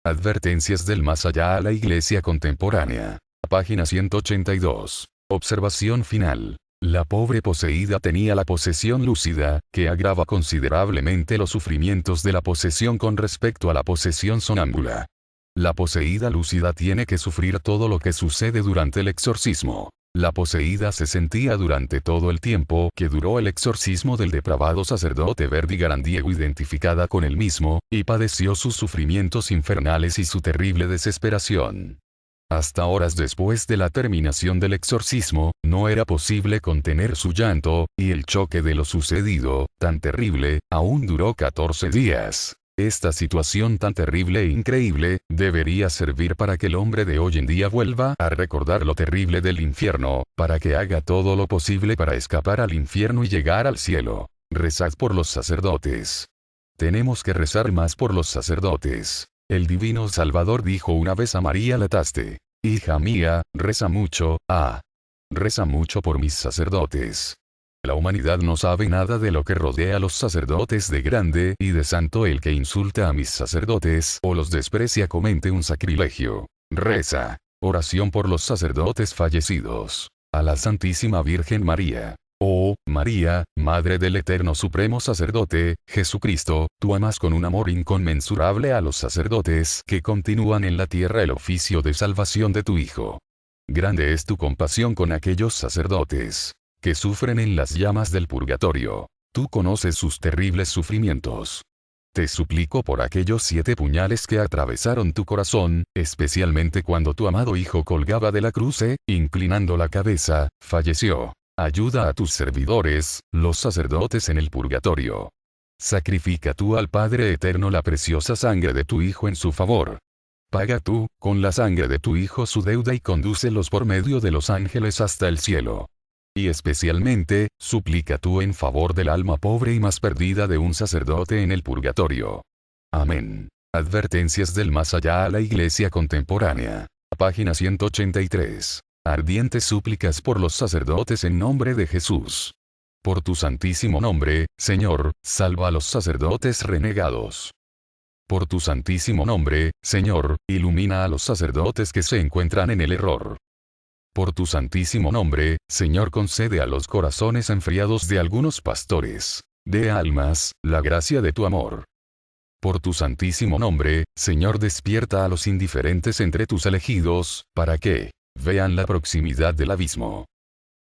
Advertencias del más allá a la Iglesia contemporánea. Página 182. Observación final. La pobre poseída tenía la posesión lúcida, que agrava considerablemente los sufrimientos de la posesión con respecto a la posesión sonámbula. La poseída lúcida tiene que sufrir todo lo que sucede durante el exorcismo. La poseída se sentía durante todo el tiempo que duró el exorcismo del depravado sacerdote Verdi Garandiego identificada con él mismo, y padeció sus sufrimientos infernales y su terrible desesperación. Hasta horas después de la terminación del exorcismo, no era posible contener su llanto, y el choque de lo sucedido, tan terrible, aún duró 14 días. Esta situación tan terrible e increíble, debería servir para que el hombre de hoy en día vuelva a recordar lo terrible del infierno, para que haga todo lo posible para escapar al infierno y llegar al cielo. Rezad por los sacerdotes. Tenemos que rezar más por los sacerdotes. El Divino Salvador dijo una vez a María Lataste: hija mía, reza mucho, reza mucho por mis sacerdotes. La humanidad no sabe nada de lo que rodea a los sacerdotes de grande y de santo. El que insulta a mis sacerdotes o los desprecia comete un sacrilegio. Reza. Oración por los sacerdotes fallecidos. A la Santísima Virgen María. Oh, María, Madre del Eterno Supremo Sacerdote, Jesucristo, tú amas con un amor inconmensurable a los sacerdotes que continúan en la tierra el oficio de salvación de tu Hijo. Grande es tu compasión con aquellos sacerdotes que sufren en las llamas del purgatorio. Tú conoces sus terribles sufrimientos. Te suplico por aquellos 7 puñales que atravesaron tu corazón, especialmente cuando tu amado Hijo colgaba de la cruz inclinando la cabeza, falleció. Ayuda a tus servidores, los sacerdotes en el purgatorio. Sacrifica tú al Padre Eterno la preciosa sangre de tu Hijo en su favor. Paga tú, con la sangre de tu Hijo su deuda y condúcelos por medio de los ángeles hasta el cielo. Y especialmente, suplica tú en favor del alma pobre y más perdida de un sacerdote en el purgatorio. Amén. Advertencias del más allá a la Iglesia contemporánea. Página 183. Ardientes súplicas por los sacerdotes en nombre de Jesús. Por tu santísimo nombre, Señor, salva a los sacerdotes renegados. Por tu santísimo nombre, Señor, ilumina a los sacerdotes que se encuentran en el error. Por tu santísimo nombre, Señor, concede a los corazones enfriados de algunos pastores de almas, la gracia de tu amor. Por tu santísimo nombre, Señor, despierta a los indiferentes entre tus elegidos, para que vean la proximidad del abismo.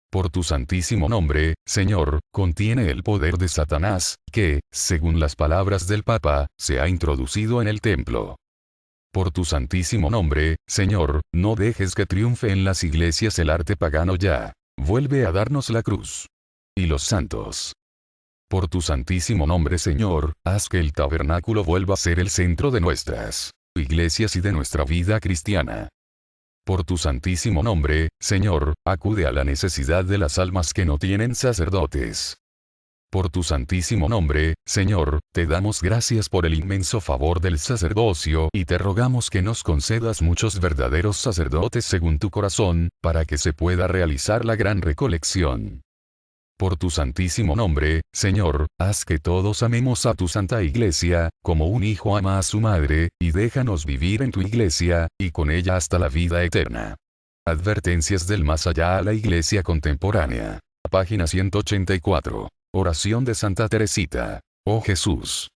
Por tu santísimo nombre, Señor, contiene el poder de Satanás, que, según las palabras del Papa, se ha introducido en el templo. Por tu santísimo nombre, Señor, no dejes que triunfe en las iglesias el arte pagano ya. Vuelve a darnos la cruz y los santos. Por tu santísimo nombre, Señor, haz que el tabernáculo vuelva a ser el centro de nuestras iglesias y de nuestra vida cristiana. Por tu santísimo nombre, Señor, acude a la necesidad de las almas que no tienen sacerdotes. Por tu santísimo nombre, Señor, te damos gracias por el inmenso favor del sacerdocio y te rogamos que nos concedas muchos verdaderos sacerdotes según tu corazón, para que se pueda realizar la gran recolección. Por tu santísimo nombre, Señor, haz que todos amemos a tu santa iglesia, como un hijo ama a su madre, y déjanos vivir en tu iglesia, y con ella hasta la vida eterna. Advertencias del más allá a la Iglesia contemporánea. Página 184. Oración de Santa Teresita. Oh Jesús,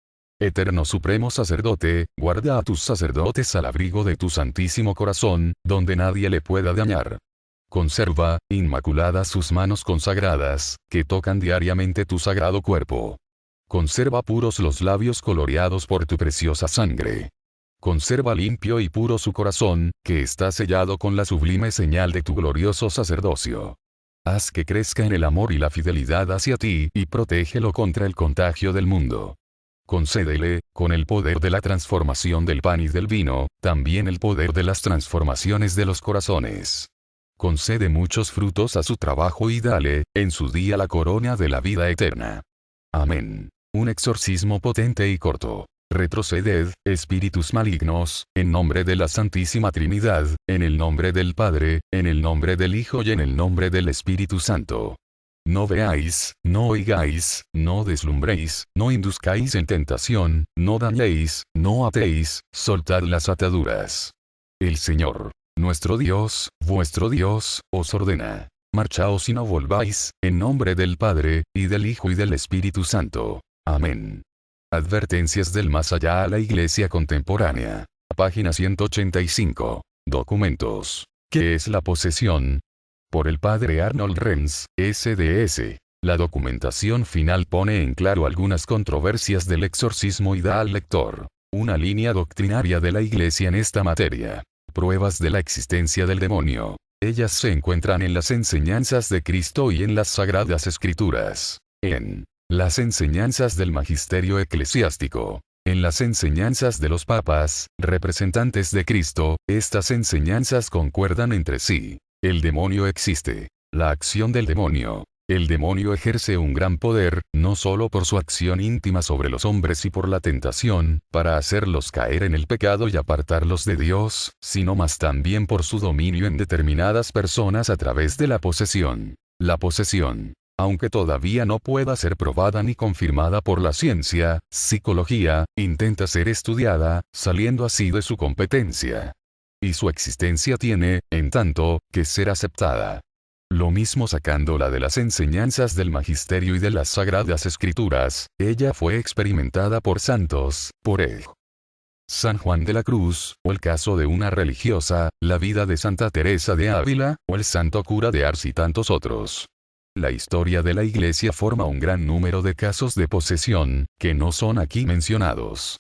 Eterno Supremo Sacerdote, guarda a tus sacerdotes al abrigo de tu santísimo corazón, donde nadie le pueda dañar. Conserva, inmaculadas sus manos consagradas, que tocan diariamente tu sagrado cuerpo. Conserva puros los labios coloreados por tu preciosa sangre. Conserva limpio y puro su corazón, que está sellado con la sublime señal de tu glorioso sacerdocio. Haz que crezca en el amor y la fidelidad hacia ti, y protégelo contra el contagio del mundo. Concédele, con el poder de la transformación del pan y del vino, también el poder de las transformaciones de los corazones. Concede muchos frutos a su trabajo y dale, en su día, la corona de la vida eterna. Amén. Un exorcismo potente y corto. Retroceded, espíritus malignos, en nombre de la Santísima Trinidad, en el nombre del Padre, en el nombre del Hijo y en el nombre del Espíritu Santo. no veáis, no oigáis, no deslumbréis, no induzcáis en tentación, no dañéis, no atéis, soltad las ataduras. El Señor, nuestro Dios, vuestro Dios, os ordena. Marchaos y no volváis, en nombre del Padre, y del Hijo y del Espíritu Santo. Amén. Advertencias del más allá a la Iglesia contemporánea. Página 185. Documentos. ¿Qué es la posesión? Por el padre Arnold Renz, SDS. La documentación final pone en claro algunas controversias del exorcismo y da al lector una línea doctrinaria de la Iglesia en esta materia. Pruebas de la existencia del demonio. Ellas se encuentran en las enseñanzas de Cristo y en las Sagradas Escrituras. En las enseñanzas del magisterio eclesiástico. En las enseñanzas de los papas, representantes de Cristo, estas enseñanzas concuerdan entre sí. El demonio existe. La acción del demonio. El demonio ejerce un gran poder, no solo por su acción íntima sobre los hombres y por la tentación, para hacerlos caer en el pecado y apartarlos de Dios, sino más también por su dominio en determinadas personas a través de la posesión. La posesión, aunque todavía no pueda ser probada ni confirmada por la ciencia, psicología, intenta ser estudiada, saliendo así de su competencia. Y su existencia tiene, en tanto, que ser aceptada. Lo mismo sacándola de las enseñanzas del magisterio y de las Sagradas Escrituras, ella fue experimentada por santos, por San Juan de la Cruz, o el caso de una religiosa, la vida de Santa Teresa de Ávila, o el santo cura de Ars y tantos otros. La historia de la Iglesia forma un gran número de casos de posesión, que no son aquí mencionados.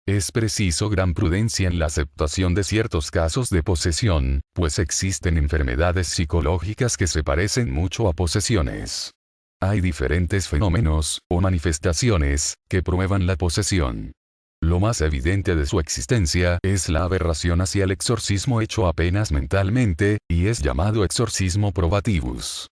Es preciso gran prudencia en la aceptación de ciertos casos de posesión, pues existen enfermedades psicológicas que se parecen mucho a posesiones. Hay diferentes fenómenos, o manifestaciones, que prueban la posesión. Lo más evidente de su existencia es la aberración hacia el exorcismo hecho apenas mentalmente, y es llamado exorcismo probativus.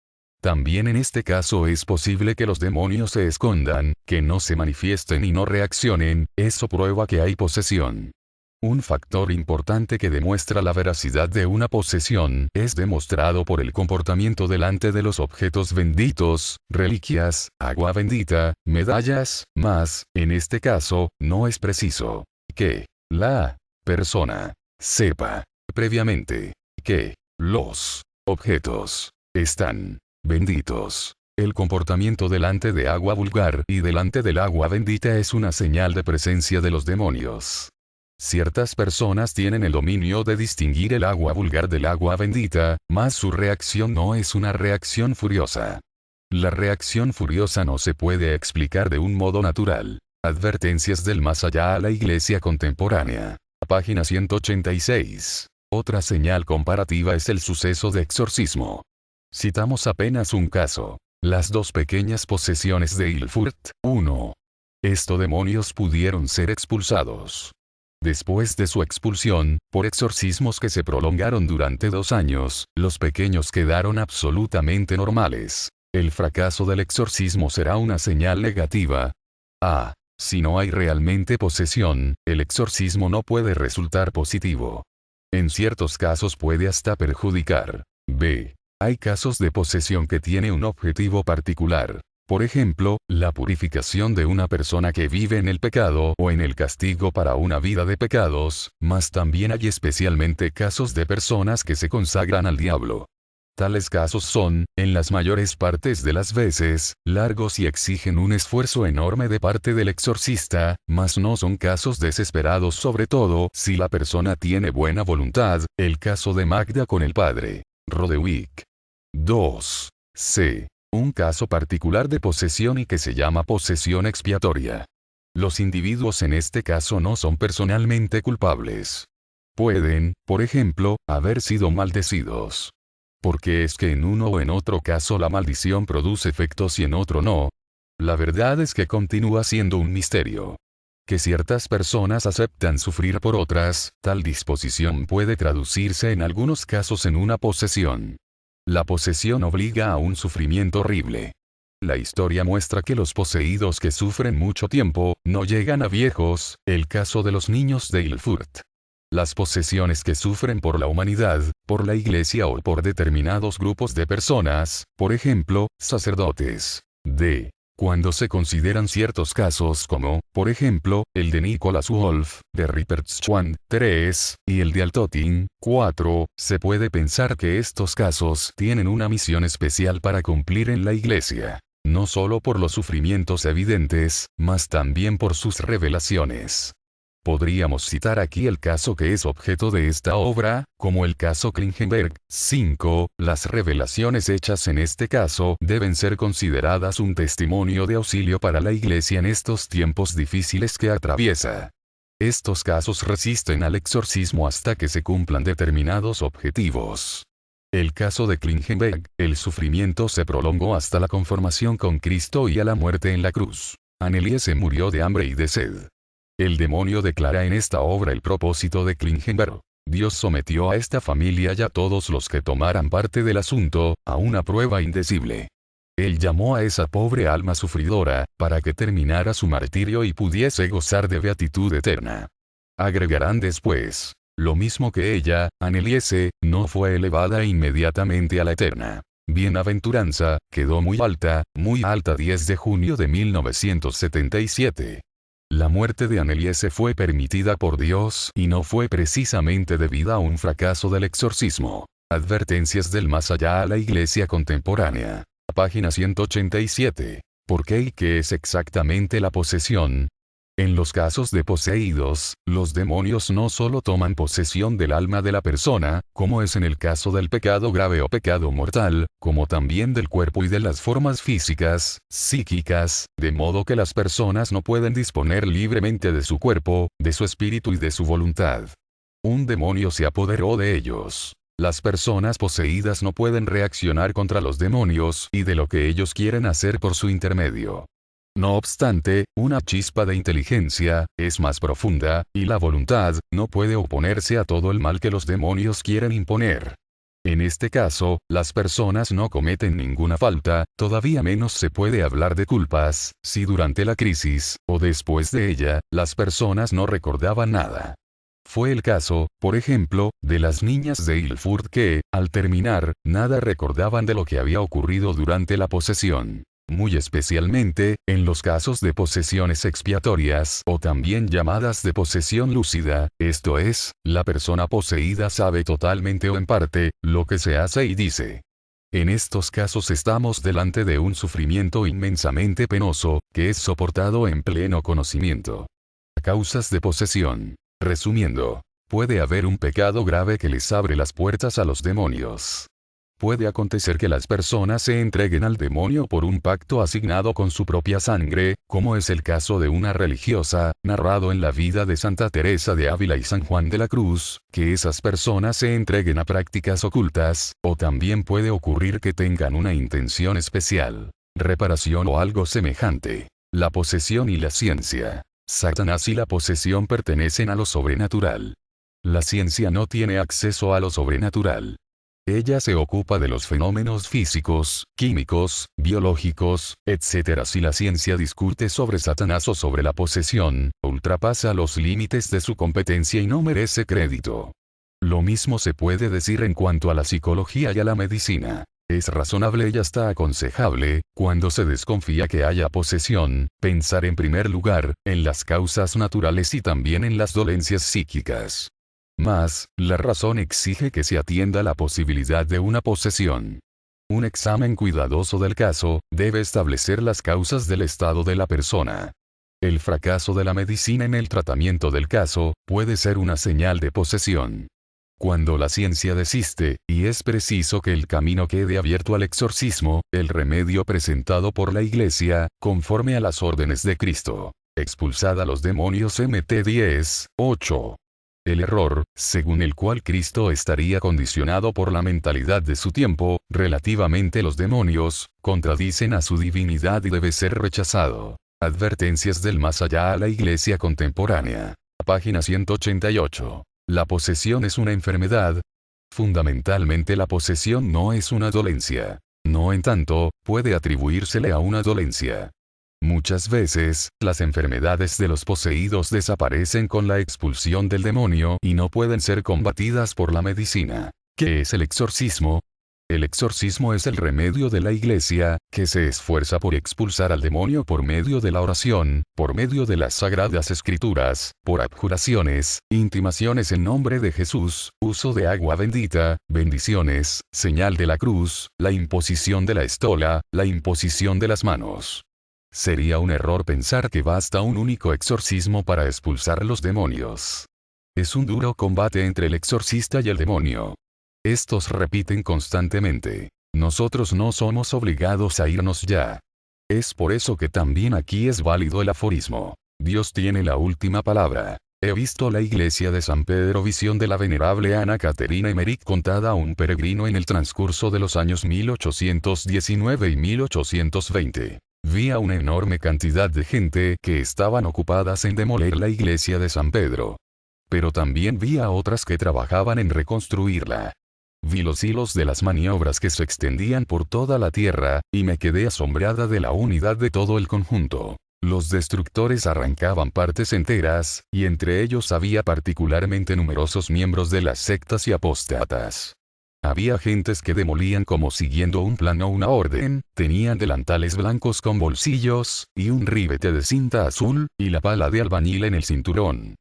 También en este caso es posible que los demonios se escondan, que no se manifiesten y no reaccionen, eso prueba que hay posesión. Un factor importante que demuestra la veracidad de una posesión es demostrado por el comportamiento delante de los objetos benditos, reliquias, agua bendita, medallas, mas, en este caso, no es preciso que la persona sepa previamente que los objetos están benditos. El comportamiento delante de agua vulgar y delante del agua bendita es una señal de presencia de los demonios. Ciertas personas tienen el dominio de distinguir el agua vulgar del agua bendita, mas su reacción no es una reacción furiosa. La reacción furiosa no se puede explicar de un modo natural. Advertencias del más allá a la Iglesia contemporánea. Página 186. Otra señal comparativa es el suceso de exorcismo. Citamos apenas un caso. Las dos pequeñas posesiones de Ilfurt. 1. Estos demonios pudieron ser expulsados. Después de su expulsión, por exorcismos que se prolongaron durante 2 años, los pequeños quedaron absolutamente normales. El fracaso del exorcismo será una señal negativa. A. Si no hay realmente posesión, el exorcismo no puede resultar positivo. En ciertos casos puede hasta perjudicar. B. Hay casos de posesión que tiene un objetivo particular. Por ejemplo, la purificación de una persona que vive en el pecado o en el castigo para una vida de pecados, mas también hay especialmente casos de personas que se consagran al diablo. Tales casos son, en las mayores partes de las veces, largos y exigen un esfuerzo enorme de parte del exorcista, mas no son casos desesperados, sobre todo si la persona tiene buena voluntad, el caso de Magda con el padre Rodewijk. 2. C. Un caso particular de posesión y que se llama posesión expiatoria. Los individuos en este caso no son personalmente culpables. Pueden, por ejemplo, haber sido maldecidos. Porque es que en uno o en otro caso la maldición produce efectos y en otro no. La verdad es que continúa siendo un misterio. Que ciertas personas aceptan sufrir por otras, tal disposición puede traducirse en algunos casos en una posesión. La posesión obliga a un sufrimiento horrible. La historia muestra que los poseídos que sufren mucho tiempo, no llegan a viejos, el caso de los niños de Ilfurt. Las posesiones que sufren por la humanidad, por la Iglesia o por determinados grupos de personas, por ejemplo, sacerdotes. D. Cuando se consideran ciertos casos como, por ejemplo, el de Nicholas Wolf, de Rippertschwan, 3, y el de Altötting, 4, se puede pensar que estos casos tienen una misión especial para cumplir en la Iglesia. No solo por los sufrimientos evidentes, mas también por sus revelaciones. Podríamos citar aquí el caso que es objeto de esta obra, como el caso Klingenberg. 5. Las revelaciones hechas en este caso deben ser consideradas un testimonio de auxilio para la Iglesia en estos tiempos difíciles que atraviesa. Estos casos resisten al exorcismo hasta que se cumplan determinados objetivos. El caso de Klingenberg, el sufrimiento se prolongó hasta la conformación con Cristo y a la muerte en la cruz. Anneliese se murió de hambre y de sed. El demonio declara en esta obra el propósito de Klingenberg. Dios sometió a esta familia y a todos los que tomaran parte del asunto, a una prueba indecible. Él llamó a esa pobre alma sufridora, para que terminara su martirio y pudiese gozar de beatitud eterna. Agregarán después. Lo mismo que ella, Anneliese, no fue elevada inmediatamente a la eterna bienaventuranza, quedó muy alta, 10 de junio de 1977. La muerte de Anneliese fue permitida por Dios y no fue precisamente debida a un fracaso del exorcismo. Advertencias del más allá a la Iglesia contemporánea. Página 187. ¿Por qué y qué es exactamente la posesión? En los casos de poseídos, los demonios no solo toman posesión del alma de la persona, como es en el caso del pecado grave o pecado mortal, como también del cuerpo y de las formas físicas, psíquicas, de modo que las personas no pueden disponer libremente de su cuerpo, de su espíritu y de su voluntad. Un demonio se apoderó de ellos. Las personas poseídas no pueden reaccionar contra los demonios y de lo que ellos quieren hacer por su intermedio. No obstante, una chispa de inteligencia es más profunda, y la voluntad no puede oponerse a todo el mal que los demonios quieren imponer. En este caso, las personas no cometen ninguna falta, todavía menos se puede hablar de culpas, si durante la crisis, o después de ella, las personas no recordaban nada. Fue el caso, por ejemplo, de las niñas de Ilfurt que, al terminar, nada recordaban de lo que había ocurrido durante la posesión. Muy especialmente, en los casos de posesiones expiatorias o también llamadas de posesión lúcida, esto es, la persona poseída sabe totalmente o en parte, lo que se hace y dice. En estos casos estamos delante de un sufrimiento inmensamente penoso, que es soportado en pleno conocimiento. Causas de posesión. Resumiendo, puede haber un pecado grave que les abre las puertas a los demonios. Puede acontecer que las personas se entreguen al demonio por un pacto asignado con su propia sangre, como es el caso de una religiosa, narrado en la vida de Santa Teresa de Ávila y San Juan de la Cruz, que esas personas se entreguen a prácticas ocultas, o también puede ocurrir que tengan una intención especial, reparación o algo semejante. La posesión y la ciencia. Satanás y la posesión pertenecen a lo sobrenatural. La ciencia no tiene acceso a lo sobrenatural. Ella se ocupa de los fenómenos físicos, químicos, biológicos, etc. Si la ciencia discute sobre Satanás o sobre la posesión, ultrapasa los límites de su competencia y no merece crédito. Lo mismo se puede decir en cuanto a la psicología y a la medicina. Es razonable y hasta aconsejable, cuando se desconfía que haya posesión, pensar en primer lugar, en las causas naturales y también en las dolencias psíquicas. Mas, la razón exige que se atienda la posibilidad de una posesión. Un examen cuidadoso del caso, debe establecer las causas del estado de la persona. El fracaso de la medicina en el tratamiento del caso, puede ser una señal de posesión. Cuando la ciencia desiste, y es preciso que el camino quede abierto al exorcismo, el remedio presentado por la Iglesia, conforme a las órdenes de Cristo. Expulsad a los demonios Mt 10, 8. El error, según el cual Cristo estaría condicionado por la mentalidad de su tiempo, relativamente los demonios, contradicen a su divinidad y debe ser rechazado. Advertencias del más allá a la Iglesia contemporánea. Página 188. La posesión es una enfermedad. Fundamentalmente la posesión no es una dolencia. No en tanto, puede atribuírsele a una dolencia. Muchas veces, las enfermedades de los poseídos desaparecen con la expulsión del demonio y no pueden ser combatidas por la medicina. ¿Qué es el exorcismo? El exorcismo es el remedio de la Iglesia, que se esfuerza por expulsar al demonio por medio de la oración, por medio de las sagradas escrituras, por abjuraciones, intimaciones en nombre de Jesús, uso de agua bendita, bendiciones, señal de la cruz, la imposición de la estola, la imposición de las manos. Sería un error pensar que basta un único exorcismo para expulsar los demonios. Es un duro combate entre el exorcista y el demonio. Estos repiten constantemente. Nosotros no somos obligados a irnos ya. Es por eso que también aquí es válido el aforismo. Dios tiene la última palabra. He visto la iglesia de San Pedro, visión de la venerable Ana Caterina Emmerich, contada a un peregrino en el transcurso de los años 1819 y 1820. Vi a una enorme cantidad de gente que estaban ocupadas en demoler la iglesia de San Pedro. Pero también vi a otras que trabajaban en reconstruirla. Vi los hilos de las maniobras que se extendían por toda la tierra, y me quedé asombrada de la unidad de todo el conjunto. Los destructores arrancaban partes enteras, y entre ellos había particularmente numerosos miembros de las sectas y apóstatas. Había gentes que demolían como siguiendo un plan o una orden, tenían delantales blancos con bolsillos, y un ribete de cinta azul, y la pala de albañil en el cinturón.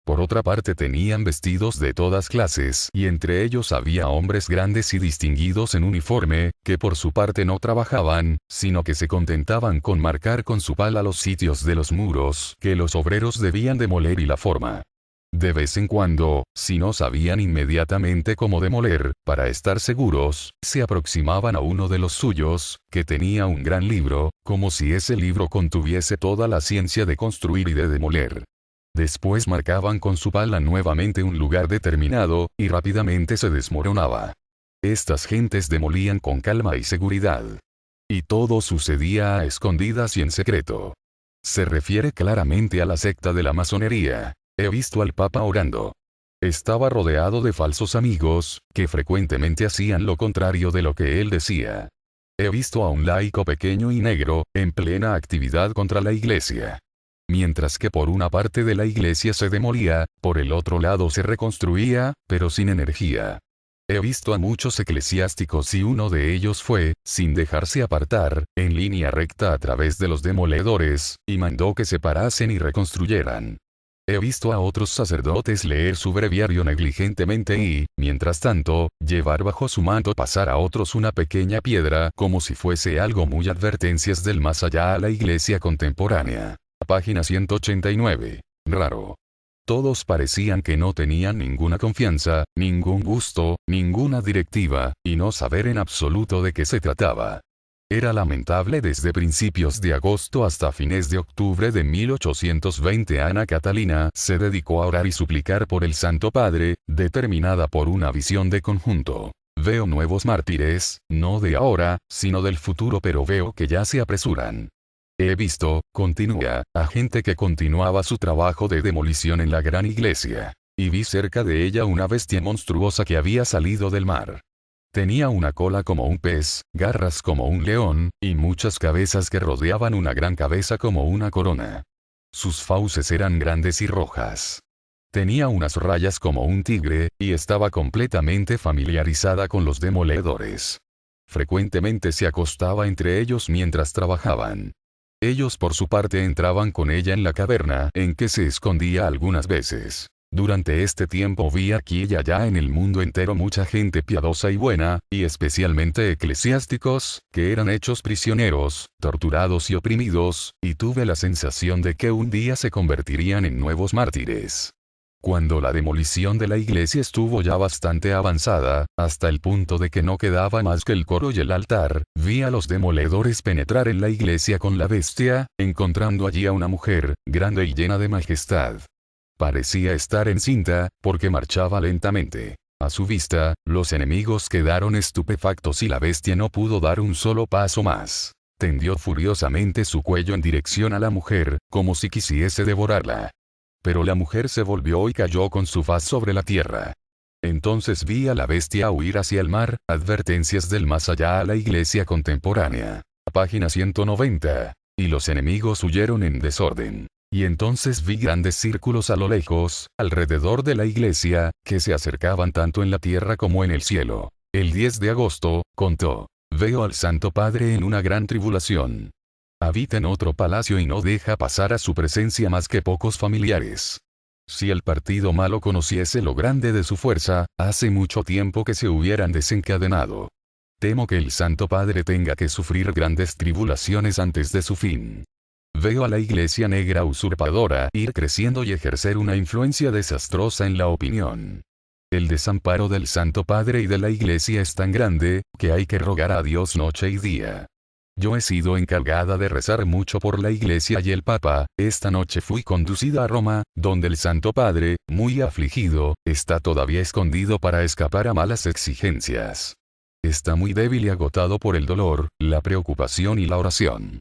Por otra parte tenían vestidos de todas clases, y entre ellos había hombres grandes y distinguidos en uniforme, que por su parte no trabajaban, sino que se contentaban con marcar con su pala los sitios de los muros que los obreros debían demoler y la forma. De vez en cuando, si no sabían inmediatamente cómo demoler, para estar seguros, se aproximaban a uno de los suyos, que tenía un gran libro, como si ese libro contuviese toda la ciencia de construir y de demoler. Después marcaban con su pala nuevamente un lugar determinado, y rápidamente se desmoronaba. Estas gentes demolían con calma y seguridad. Y todo sucedía a escondidas y en secreto. Se refiere claramente a la secta de la masonería. He visto al Papa orando. Estaba rodeado de falsos amigos, que frecuentemente hacían lo contrario de lo que él decía. He visto a un laico pequeño y negro, en plena actividad contra la iglesia. Mientras que por una parte de la iglesia se demolía, por el otro lado se reconstruía, pero sin energía. He visto a muchos eclesiásticos y uno de ellos fue, sin dejarse apartar, en línea recta a través de los demoledores, y mandó que se parasen y reconstruyeran. He visto a otros sacerdotes leer su breviario negligentemente y, mientras tanto, llevar bajo su manto pasar a otros una pequeña piedra como si fuese algo muy advertencias del más allá a la iglesia contemporánea. Página 189. Raro. Todos parecían que no tenían ninguna confianza, ningún gusto, ninguna directiva, y no saber en absoluto de qué se trataba. Era lamentable. Desde principios de agosto hasta fines de octubre de 1820 Ana Catalina se dedicó a orar y suplicar por el Santo Padre, determinada por una visión de conjunto. Veo nuevos mártires, no de ahora, sino del futuro, pero veo que ya se apresuran. He visto, continúa, a gente que continuaba su trabajo de demolición en la gran iglesia. Y vi cerca de ella una bestia monstruosa que había salido del mar. Tenía una cola como un pez, garras como un león, y muchas cabezas que rodeaban una gran cabeza como una corona. Sus fauces eran grandes y rojas. Tenía unas rayas como un tigre, y estaba completamente familiarizada con los demoledores. Frecuentemente se acostaba entre ellos mientras trabajaban. Ellos por su parte entraban con ella en la caverna, en que se escondía algunas veces. Durante este tiempo vi aquí y allá en el mundo entero mucha gente piadosa y buena, y especialmente eclesiásticos, que eran hechos prisioneros, torturados y oprimidos, y tuve la sensación de que un día se convertirían en nuevos mártires. Cuando la demolición de la iglesia estuvo ya bastante avanzada, hasta el punto de que no quedaba más que el coro y el altar, vi a los demoledores penetrar en la iglesia con la bestia, encontrando allí a una mujer, grande y llena de majestad. Parecía estar encinta, porque marchaba lentamente. A su vista, los enemigos quedaron estupefactos y la bestia no pudo dar un solo paso más. Tendió furiosamente su cuello en dirección a la mujer, como si quisiese devorarla. Pero la mujer se volvió y cayó con su faz sobre la tierra. Entonces vi a la bestia huir hacia el mar, advertencias del más allá a la iglesia contemporánea. Página 190. y los enemigos huyeron en desorden. Y entonces vi grandes círculos a lo lejos, alrededor de la iglesia, que se acercaban tanto en la tierra como en el cielo. El 10 de agosto, contó. Veo al Santo Padre en una gran tribulación. Habita en otro palacio y no deja pasar a su presencia más que pocos familiares. Si el partido malo conociese lo grande de su fuerza, hace mucho tiempo que se hubieran desencadenado. Temo que el Santo Padre tenga que sufrir grandes tribulaciones antes de su fin. Veo a la iglesia negra usurpadora ir creciendo y ejercer una influencia desastrosa en la opinión. El desamparo del Santo Padre y de la iglesia es tan grande, que hay que rogar a Dios noche y día. Yo he sido encargada de rezar mucho por la iglesia y el Papa. Esta noche fui conducida a Roma, donde el Santo Padre, muy afligido, está todavía escondido para escapar a malas exigencias. Está muy débil y agotado por el dolor, la preocupación y la oración.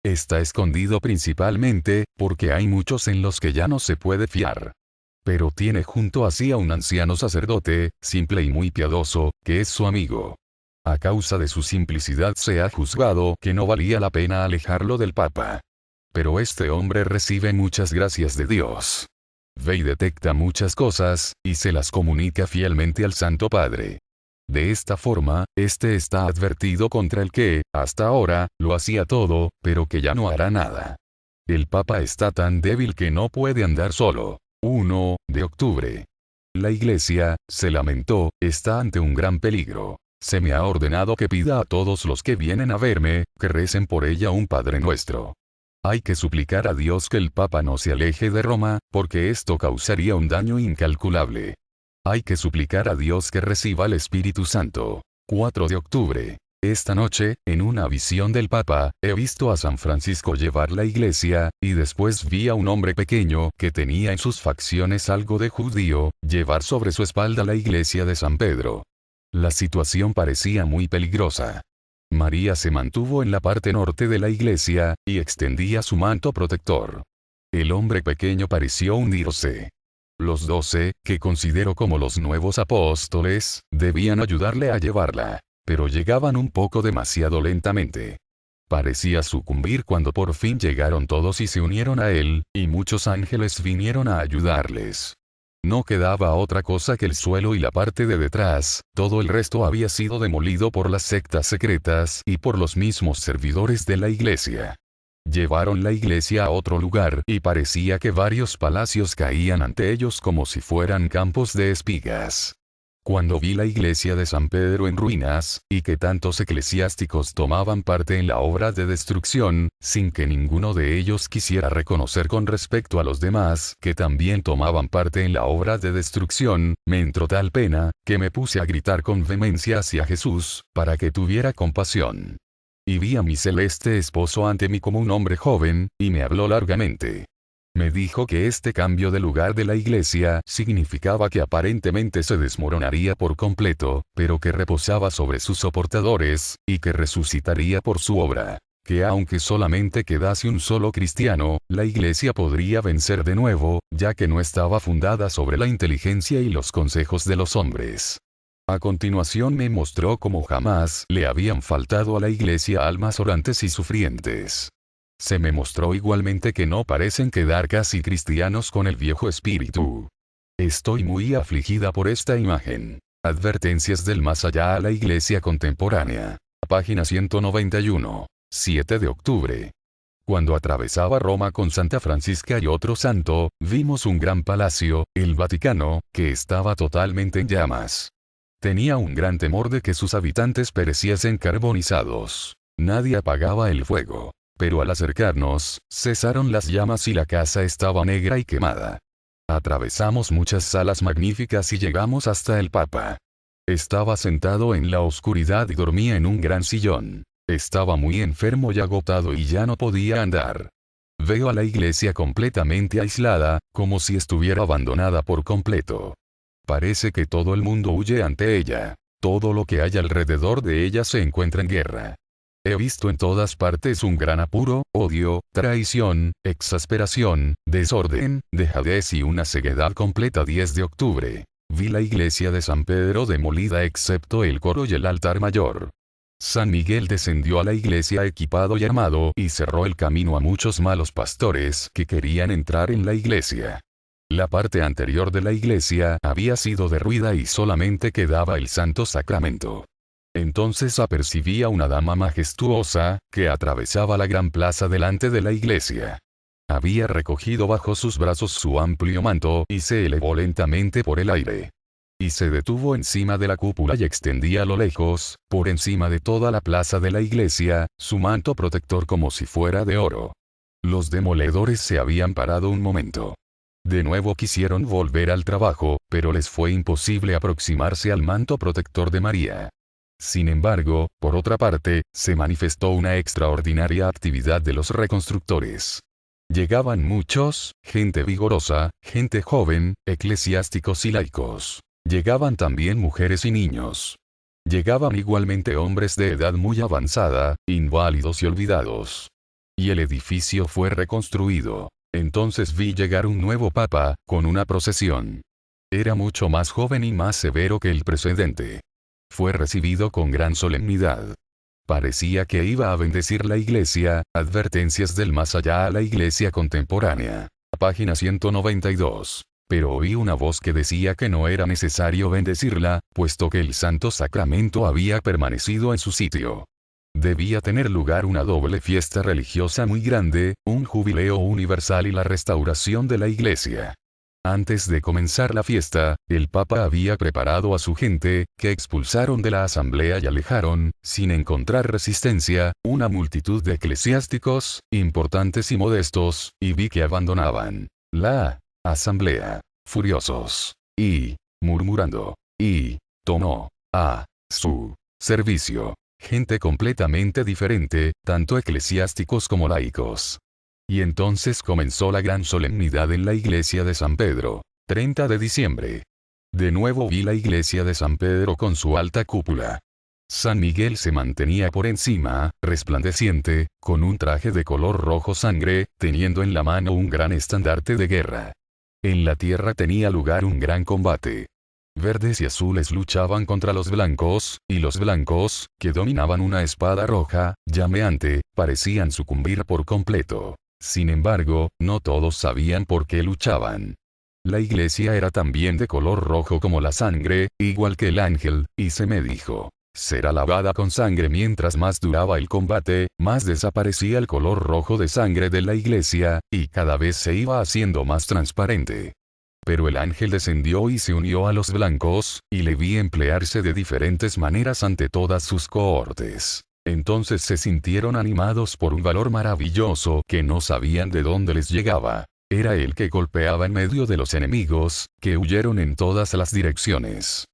Está escondido principalmente, porque hay muchos en los que ya no se puede fiar. Pero tiene junto a sí a un anciano sacerdote, simple y muy piadoso, que es su amigo. A causa de su simplicidad se ha juzgado que no valía la pena alejarlo del Papa. Pero este hombre recibe muchas gracias de Dios. Ve y detecta muchas cosas, y se las comunica fielmente al Santo Padre. De esta forma, este está advertido contra el que, hasta ahora, lo hacía todo, pero que ya no hará nada. El Papa está tan débil que no puede andar solo. 1 de octubre. La Iglesia, se lamentó, está ante un gran peligro. Se me ha ordenado que pida a todos los que vienen a verme, que recen por ella un Padre Nuestro. Hay que suplicar a Dios que el Papa no se aleje de Roma, porque esto causaría un daño incalculable. Hay que suplicar a Dios que reciba el Espíritu Santo. 4 de octubre. Esta noche, en una visión del Papa, he visto a San Francisco llevar la iglesia, y después vi a un hombre pequeño que tenía en sus facciones algo de judío, llevar sobre su espalda la iglesia de San Pedro. La situación parecía muy peligrosa. María se mantuvo en la parte norte de la iglesia, y extendía su manto protector. El hombre pequeño pareció hundirse. Los 12, que considero como los nuevos apóstoles, debían ayudarle a llevarla. Pero llegaban un poco demasiado lentamente. Parecía sucumbir cuando por fin llegaron todos y se unieron a él, y muchos ángeles vinieron a ayudarles. No quedaba otra cosa que el suelo y la parte de detrás, todo el resto había sido demolido por las sectas secretas y por los mismos servidores de la iglesia. Llevaron la iglesia a otro lugar y parecía que varios palacios caían ante ellos como si fueran campos de espigas. Cuando vi la iglesia de San Pedro en ruinas, y que tantos eclesiásticos tomaban parte en la obra de destrucción, sin que ninguno de ellos quisiera reconocer con respecto a los demás que también tomaban parte en la obra de destrucción, me entró tal pena, que me puse a gritar con vehemencia hacia Jesús, para que tuviera compasión. Y vi a mi celeste esposo ante mí como un hombre joven, y me habló largamente. Me dijo que este cambio de lugar de la iglesia significaba que aparentemente se desmoronaría por completo, pero que reposaba sobre sus soportadores, y que resucitaría por su obra. Que aunque solamente quedase un solo cristiano, la iglesia podría vencer de nuevo, ya que no estaba fundada sobre la inteligencia y los consejos de los hombres. A continuación me mostró cómo jamás le habían faltado a la iglesia almas orantes y sufrientes. Se me mostró igualmente que no parecen quedar casi cristianos con el viejo espíritu. Estoy muy afligida por esta imagen. Advertencias del más allá a la iglesia contemporánea. Página 191. 7 de octubre. Cuando atravesaba Roma con Santa Francisca y otro santo, vimos un gran palacio, el Vaticano, que estaba totalmente en llamas. Tenía un gran temor de que sus habitantes pereciesen carbonizados. Nadie apagaba el fuego. Pero al acercarnos, cesaron las llamas y la casa estaba negra y quemada. Atravesamos muchas salas magníficas y llegamos hasta el Papa. Estaba sentado en la oscuridad y dormía en un gran sillón. Estaba muy enfermo y agotado y ya no podía andar. Veo a la iglesia completamente aislada, como si estuviera abandonada por completo. Parece que todo el mundo huye ante ella. Todo lo que hay alrededor de ella se encuentra en guerra. He visto en todas partes un gran apuro, odio, traición, exasperación, desorden, dejadez y una ceguedad completa. 10 de octubre. Vi la iglesia de San Pedro demolida excepto el coro y el altar mayor. San Miguel descendió a la iglesia equipado y armado y cerró el camino a muchos malos pastores que querían entrar en la iglesia. La parte anterior de la iglesia había sido derruida y solamente quedaba el Santo Sacramento. Entonces apercibía una dama majestuosa, que atravesaba la gran plaza delante de la iglesia. Había recogido bajo sus brazos su amplio manto y se elevó lentamente por el aire. Y se detuvo encima de la cúpula y extendía a lo lejos, por encima de toda la plaza de la iglesia, su manto protector como si fuera de oro. Los demoledores se habían parado un momento. De nuevo quisieron volver al trabajo, pero les fue imposible aproximarse al manto protector de María. Sin embargo, por otra parte, se manifestó una extraordinaria actividad de los reconstructores. Llegaban muchos, gente vigorosa, gente joven, eclesiásticos y laicos. Llegaban también mujeres y niños. Llegaban igualmente hombres de edad muy avanzada, inválidos y olvidados. Y el edificio fue reconstruido. Entonces vi llegar un nuevo papa, con una procesión. Era mucho más joven y más severo que el precedente. Fue recibido con gran solemnidad. Parecía que iba a bendecir la iglesia, advertencias del más allá a la iglesia contemporánea. Página 192. Pero oí una voz que decía que no era necesario bendecirla, puesto que el Santo Sacramento había permanecido en su sitio. Debía tener lugar una doble fiesta religiosa muy grande, un jubileo universal y la restauración de la iglesia. Antes de comenzar la fiesta, el Papa había preparado a su gente, que expulsaron de la asamblea y alejaron, sin encontrar resistencia, una multitud de eclesiásticos, importantes y modestos, y vi que abandonaban la asamblea, furiosos, y murmurando, y tomó a su servicio gente completamente diferente, tanto eclesiásticos como laicos. Y entonces comenzó la gran solemnidad en la iglesia de San Pedro, 30 de diciembre. De nuevo vi la iglesia de San Pedro con su alta cúpula. San Miguel se mantenía por encima, resplandeciente, con un traje de color rojo sangre, teniendo en la mano un gran estandarte de guerra. En la tierra tenía lugar un gran combate. Verdes y azules luchaban contra los blancos, y los blancos, que dominaban una espada roja, llameante, parecían sucumbir por completo. Sin embargo, no todos sabían por qué luchaban. La iglesia era también de color rojo como la sangre, igual que el ángel, y se me dijo, será lavada con sangre. Mientras más duraba el combate, más desaparecía el color rojo de sangre de la iglesia, y cada vez se iba haciendo más transparente. Pero el ángel descendió y se unió a los blancos, y le vi emplearse de diferentes maneras ante todas sus cohortes. Entonces se sintieron animados por un valor maravilloso que no sabían de dónde les llegaba. Era el que golpeaba en medio de los enemigos, que huyeron en todas las direcciones.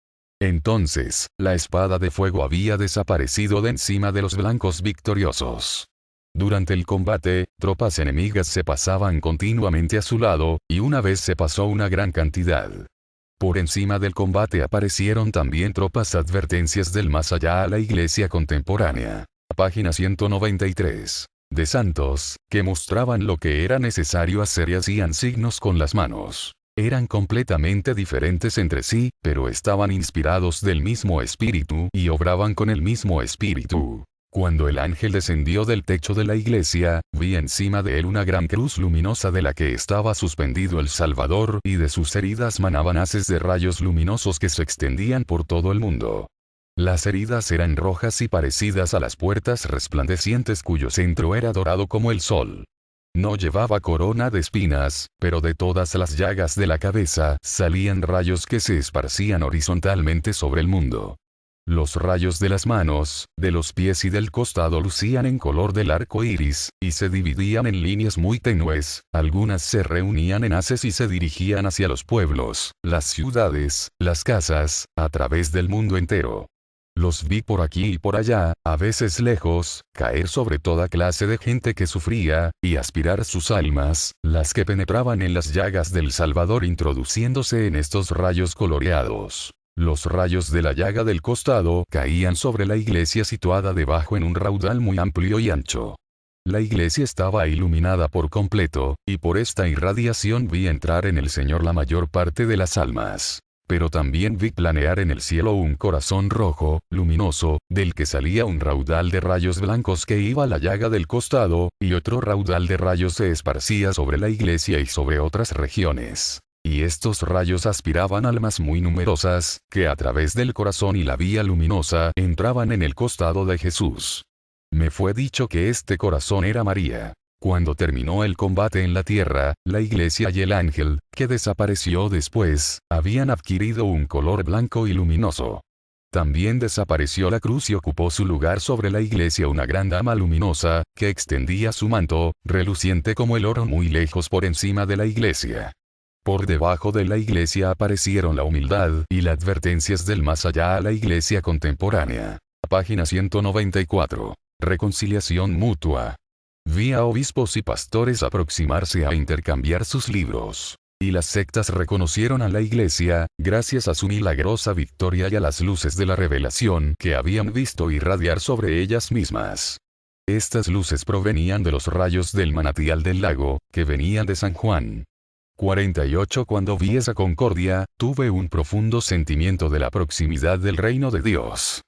Entonces, la espada de fuego había desaparecido de encima de los blancos victoriosos. Durante el combate, tropas enemigas se pasaban continuamente a su lado, y una vez se pasó una gran cantidad. Por encima del combate aparecieron también tropas advertencias del más allá a la iglesia contemporánea. Página 193. De santos, que mostraban lo que era necesario hacer y hacían signos con las manos. Eran completamente diferentes entre sí, pero estaban inspirados del mismo espíritu y obraban con el mismo espíritu. Cuando el ángel descendió del techo de la iglesia, vi encima de él una gran cruz luminosa de la que estaba suspendido el Salvador, y de sus heridas manaban haces de rayos luminosos que se extendían por todo el mundo. Las heridas eran rojas y parecidas a las puertas resplandecientes cuyo centro era dorado como el sol. No llevaba corona de espinas, pero de todas las llagas de la cabeza salían rayos que se esparcían horizontalmente sobre el mundo. Los rayos de las manos, de los pies y del costado lucían en color del arco iris, y se dividían en líneas muy tenues, algunas se reunían en haces y se dirigían hacia los pueblos, las ciudades, las casas, a través del mundo entero. Los vi por aquí y por allá, a veces lejos, caer sobre toda clase de gente que sufría, y aspirar sus almas, las que penetraban en las llagas del Salvador introduciéndose en estos rayos coloreados. Los rayos de la llaga del costado caían sobre la iglesia situada debajo en un raudal muy amplio y ancho. La iglesia estaba iluminada por completo, y por esta irradiación vi entrar en el Señor la mayor parte de las almas. Pero también vi planear en el cielo un corazón rojo, luminoso, del que salía un raudal de rayos blancos que iba a la llaga del costado, y otro raudal de rayos se esparcía sobre la iglesia y sobre otras regiones. Y estos rayos aspiraban almas muy numerosas, que a través del corazón y la vía luminosa entraban en el costado de Jesús. Me fue dicho que este corazón era María. Cuando terminó el combate en la tierra, la iglesia y el ángel, que desapareció después, habían adquirido un color blanco y luminoso. También desapareció la cruz y ocupó su lugar sobre la iglesia una gran dama luminosa, que extendía su manto, reluciente como el oro muy lejos por encima de la iglesia. Por debajo de la iglesia aparecieron la humildad y las advertencias del más allá a la iglesia contemporánea. Página 194. Reconciliación mutua. Vi a obispos y pastores aproximarse a intercambiar sus libros. Y las sectas reconocieron a la iglesia, gracias a su milagrosa victoria y a las luces de la revelación que habían visto irradiar sobre ellas mismas. Estas luces provenían de los rayos del manantial del lago, que venían de San Juan. 48. Cuando vi esa concordia, tuve un profundo sentimiento de la proximidad del reino de Dios.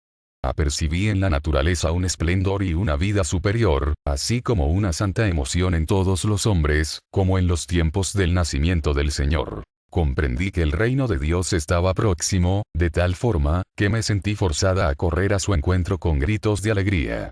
Apercibí en la naturaleza un esplendor y una vida superior, así como una santa emoción en todos los hombres, como en los tiempos del nacimiento del Señor. Comprendí que el reino de Dios estaba próximo, de tal forma, que me sentí forzada a correr a su encuentro con gritos de alegría.